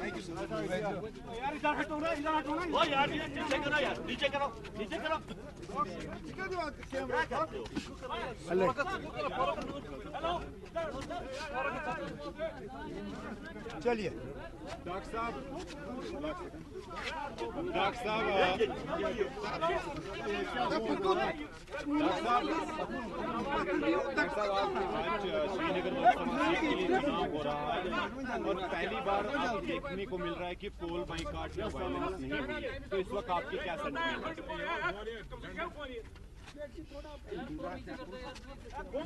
यार इधर हटो ना, इधर हटो ना। ओ यार नीचे करो यार, नीचे करो, नीचे करो। चलिए डॉक्टर साहब आज श्रीनगर के लिए चुनाव हो रहा है और पहली बार अब देखने को मिल रहा है कि पोल बाइकाट या वायलेंस नहीं हुई है, तो इस वक्त आपकी क्या सेंटिमेंट है?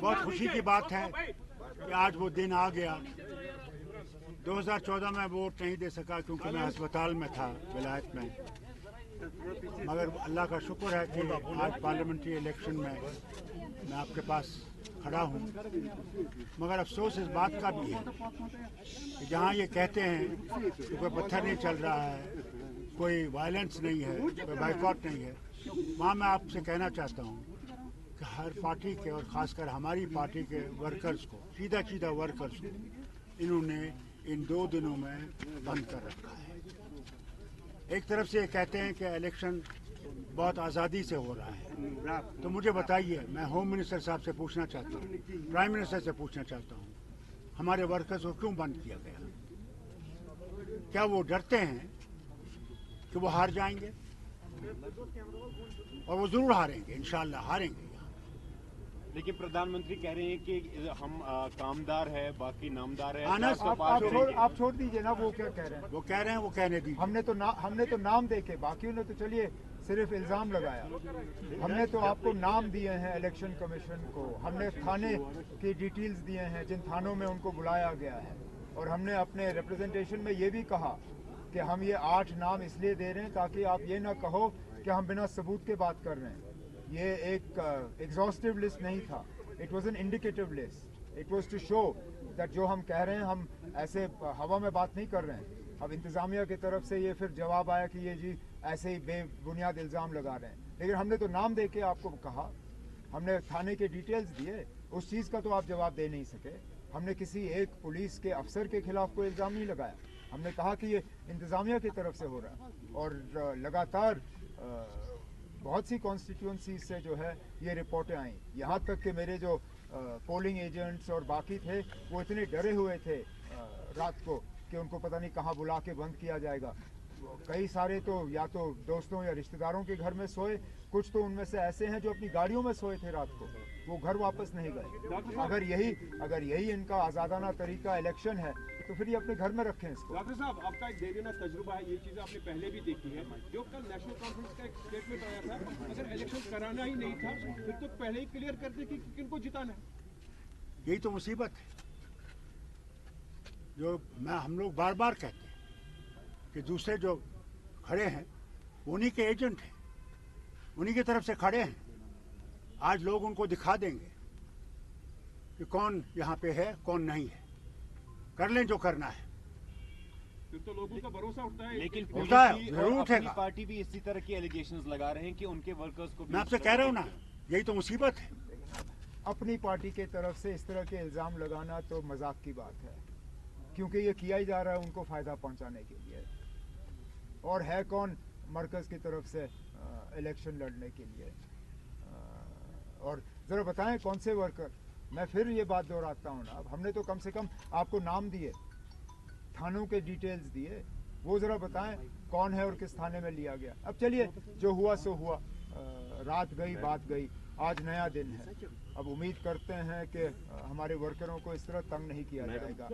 बहुत खुशी की बात है कि आज वो दिन आ गया। 2014 में वोट नहीं दे सका क्योंकि मैं अस्पताल में था विलायत में, मगर अल्लाह का शुक्र है कि आज पार्लियामेंट्री इलेक्शन में मैं आपके पास खड़ा हूँ। मगर अफसोस इस बात का भी है कि जहाँ ये कहते हैं कि कोई पत्थर नहीं चल रहा है, कोई वायलेंस नहीं है, कोई बाइकॉट नहीं है, वहाँ मैं आपसे कहना चाहता हूँ कि हर पार्टी के और ख़ासकर हमारी पार्टी के वर्कर्स को, सीधा वर्कर्स को इन्होंने इन 2 दिनों में बंद कर रखा है। एक तरफ से ये कहते हैं कि इलेक्शन बहुत आज़ादी से हो रहा है, तो मुझे बताइए, मैं होम मिनिस्टर साहब से पूछना चाहता हूँ, प्राइम मिनिस्टर से पूछना चाहता हूँ, हमारे वर्कर्स को क्यों बंद किया गया? क्या वो डरते हैं कि वो हार जाएंगे? और वो जरूर हारेंगे, इंशाल्लाह हारेंगे। लेकिन प्रधानमंत्री कह रहे हैं कि हम कामदार है, बाकी नामदार है। आप छोड़ दीजिए ना, वो क्या कह रहे हैं? वो कह रहे हैं, वो कहने दीजिए। हमने तो नाम देखे, बाकी ने तो चलिए सिर्फ इल्जाम लगाया। हमने तो आपको नाम दिए हैं इलेक्शन कमीशन को, हमने थाने की डिटेल्स दिए हैं जिन थानों में उनको बुलाया गया है, और हमने अपने रिप्रेजेंटेशन में ये भी कहा कि हम ये 8 नाम इसलिए दे रहे हैं ताकि आप ये ना कहो कि हम बिना सबूत के बात कर रहे हैं। ये एक एग्जॉस्टिव लिस्ट नहीं था, it was an indicative list, it was to show that जो हम कह रहे हैं हम ऐसे हवा में बात नहीं कर रहे हैं। अब इंतज़ामिया की तरफ से ये फिर जवाब आया कि ये जी ऐसे ही बेबुनियाद इल्ज़ाम लगा रहे हैं, लेकिन हमने तो नाम दे के आपको कहा, हमने थाने के डिटेल्स दिए, उस चीज़ का तो आप जवाब दे नहीं सके। हमने किसी एक पुलिस के अफसर के खिलाफ कोई इल्ज़ाम नहीं लगाया, हमने कहा कि ये इंतज़ामिया की तरफ से हो रहा है। और लगातार बहुत सी कॉन्स्टिट्यूंसीज से जो है ये रिपोर्टें आई, यहाँ तक कि मेरे जो पोलिंग एजेंट्स और बाकी थे वो इतने डरे हुए थे रात को कि उनको पता नहीं कहाँ बुला के बंद किया जाएगा। कई सारे तो या तो दोस्तों या रिश्तेदारों के घर में सोए, कुछ तो उनमें से ऐसे हैं जो अपनी गाड़ियों में सोए थे रात को, वो घर वापस नहीं गए। अगर यही इनका आज़ादाना तरीका इलेक्शन है तो फिर ये अपने घर में रखें इसको। डॉक्टर साहब, आपका एक देरीना तजुर्बा है, ये चीज़ आपने पहले भी देखी है। जो कल नेशनल कॉन्फ्रेंस का एक स्टेटमेंट आया था, अगर इलेक्शन कराना ही नहीं था फिर तो पहले ही क्लियर करते कि किनको जिताना है। यही तो मुसीबत है जो हम लोग बार बार कहते हैं कि दूसरे जो खड़े हैं उन्हीं के एजेंट हैं, उन्हीं की तरफ से खड़े हैं। आज लोग उनको दिखा देंगे कि कौन यहाँ पे है कौन नहीं है, कर लें जो करना है। फिर तो लोगों का भरोसा उठता है। लेकिन उठता है, जरूर उठेगा। पार्टी भी इसी तरह की एलिगेशंस लगा रहे हैं कि उनके वर्कर्स को। मैं आपसे कह रहा हूँ ना, यही तो मुसीबत है। अपनी पार्टी के तरफ से इस तरह के इल्ज़ाम लगाना तो मजाक की बात है, क्योंकि ये किया ही जा रहा है उनको फ़ायदा पहुंचाने के लिए। और है कौन मरकज़ की तरफ से इलेक्शन लड़ने के लिए? और ज़रा बताएं कौन से वर्कर? मैं फिर ये बात दोहराता हूँ ना, अब हमने तो कम से कम आपको नाम दिए, थानों के डिटेल्स दिए, वो ज़रा बताएं कौन है और किस थाने में लिया गया। अब चलिए जो हुआ सो हुआ, रात गई बात गई, आज नया दिन है। अब उम्मीद करते हैं कि हमारे वर्करों को इस तरह तंग नहीं किया जाएगा।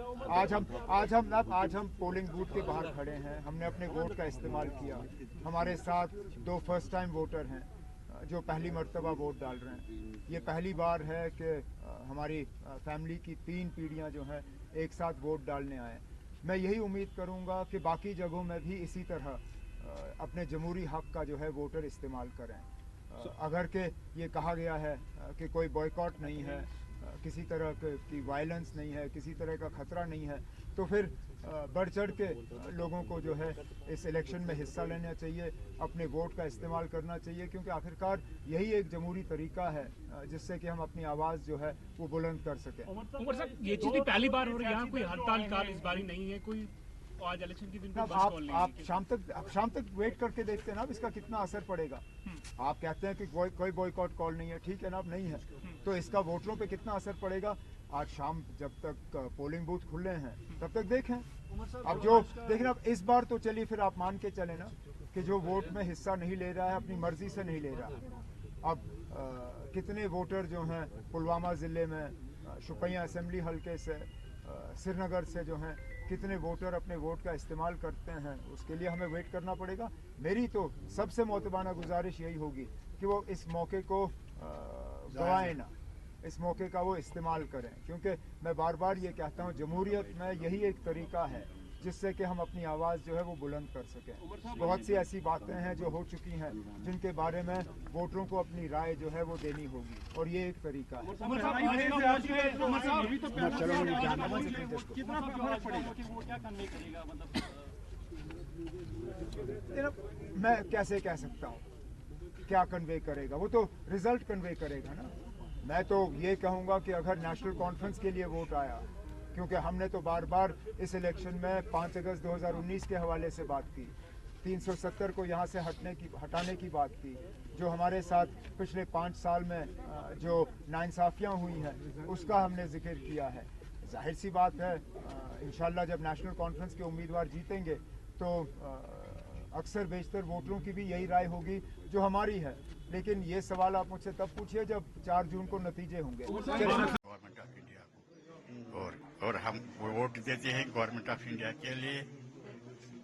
आज हम पोलिंग बूथ के बाहर खड़े हैं, हमने अपने वोट का इस्तेमाल किया। हमारे साथ 2 फर्स्ट टाइम वोटर हैं जो पहली मर्तबा वोट डाल रहे हैं। ये पहली बार है कि हमारी फैमिली की 3 पीढ़ियाँ जो हैं एक साथ वोट डालने आए। मैं यही उम्मीद करूँगा कि बाकी जगहों में भी इसी तरह अपने जमहूरी हक़ का जो है वोटर इस्तेमाल करें। अगर के ये कहा गया है कि कोई बॉयकॉट नहीं है, किसी तरह की वायलेंस नहीं है, किसी तरह का ख़तरा नहीं है, तो फिर बढ़ चढ़ के लोगों को जो है इस इलेक्शन में हिस्सा लेना चाहिए, अपने वोट का इस्तेमाल करना चाहिए, क्योंकि आखिरकार यही एक जमहूरी तरीका है जिससे कि हम अपनी आवाज़ जो है वो बुलंद कर सकें। उमर साहब, ये चीज़ पहली बार हो रही है, यहाँ कोई हड़ताल काल इस बारी नहीं है, कोई और आज इलेक्शन के दिन अब आप शाम तक वेट करके देखते हैं ना अब इसका कितना असर पड़ेगा। आप कहते हैं कि कोई बॉयकॉट कॉल नहीं है, ठीक है ना, अब नहीं है तो इसका वोटरों पे कितना असर पड़ेगा। आज शाम जब तक पोलिंग बूथ खुले हैं तब तक देखें। अब जो देखिए अब इस बार तो चलिए फिर आप मान के चले ना कि जो वोट में हिस्सा नहीं ले रहा है अपनी मर्जी से नहीं ले रहा है। अब कितने वोटर जो हैं पुलवामा ज़िले में शुपियाँ असेंबली हल्के से श्रीनगर से जो हैं कितने वोटर अपने वोट का इस्तेमाल करते हैं, उसके लिए हमें वेट करना पड़ेगा। मेरी तो सबसे मोतबाना गुजारिश यही होगी कि वो इस मौके को गंवाएं ना, इस मौके का वो इस्तेमाल करें, क्योंकि मैं बार बार ये कहता हूँ जमहूरियत में यही एक तरीका है जिससे कि हम अपनी आवाज़ जो है वो बुलंद कर सकें। बहुत सी ऐसी बातें हैं जो हो चुकी हैं जिनके बारे में वोटरों को अपनी राय जो है वो देनी होगी और ये एक तरीका है। मैं कैसे कह सकता हूँ क्या कन्वे करेगा, वो तो रिजल्ट कन्वे करेगा ना। मैं तो ये कहूँगा कि अगर नेशनल कॉन्फ्रेंस के लिए वोट आया, क्योंकि हमने तो बार बार इस इलेक्शन में 5 अगस्त 2019 के हवाले से बात की, 370 को यहाँ से हटाने की बात की, जो हमारे साथ पिछले 5 साल में जो नाइंसाफियाँ हुई हैं उसका हमने जिक्र किया है। जाहिर सी बात है इंशाल्लाह जब नेशनल कॉन्फ्रेंस के उम्मीदवार जीतेंगे तो अक्सर बेशतर वोटरों की भी यही राय होगी जो हमारी है। लेकिन ये सवाल आप मुझसे तब पूछिए जब 4 जून को नतीजे होंगे। गवर्नमेंट ऑफ इंडिया को और हम वोट देते हैं गवर्नमेंट ऑफ इंडिया के लिए।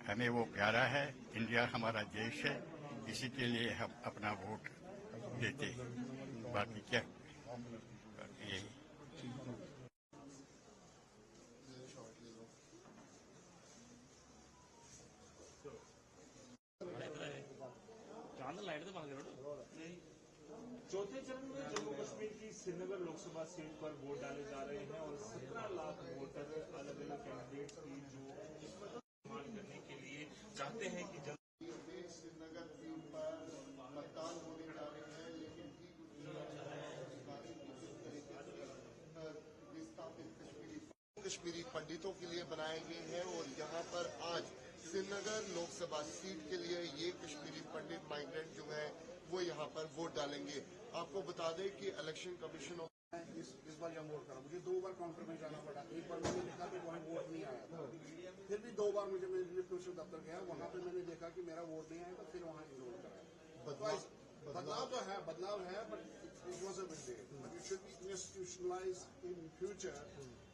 हमें वो प्यारा है, इंडिया हमारा देश है, इसी के लिए हम अपना वोट देते हैं। बाकी क्या यही चौथे चरण में जम्मू कश्मीर की श्रीनगर लोकसभा सीट पर वोट डाले जा रहे हैं और 17 लाख वोटर अलग अलग कैंडिडेट की जो इस्तेमाल करने के लिए चाहते हैं कि श्रीनगर सीट पर मतदान होने जा रहे हैं, लेकिन विस्थापित कश्मीरी पंडितों के लिए बनाए गए हैं और यहाँ पर आज श्रीनगर लोकसभा सीट के लिए ये कश्मीरी पंडित माइग्रेंट जो है वो यहाँ पर वोट डालेंगे। आपको बता दें कि इलेक्शन कमीशन इस बार यहाँ वोट करा, मुझे 2 बार काउंटर में जाना पड़ा। एक बार मैंने देखा कि वहाँ वोट नहीं आया था, फिर भी 2 बार मैं प्रोविंशियल दफ्तर गया, वहाँ पे मैंने देखा कि मेरा वोट नहीं आया था, फिर वहाँ इग्नोर कराया। बदलाव है but it was a mistake, but it should be institutionalised in future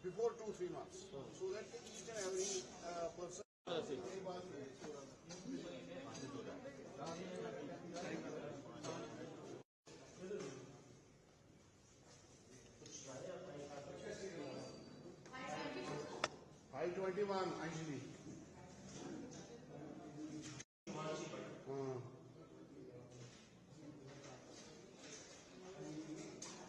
before 2-3 months so that each and every person I-21 Anjali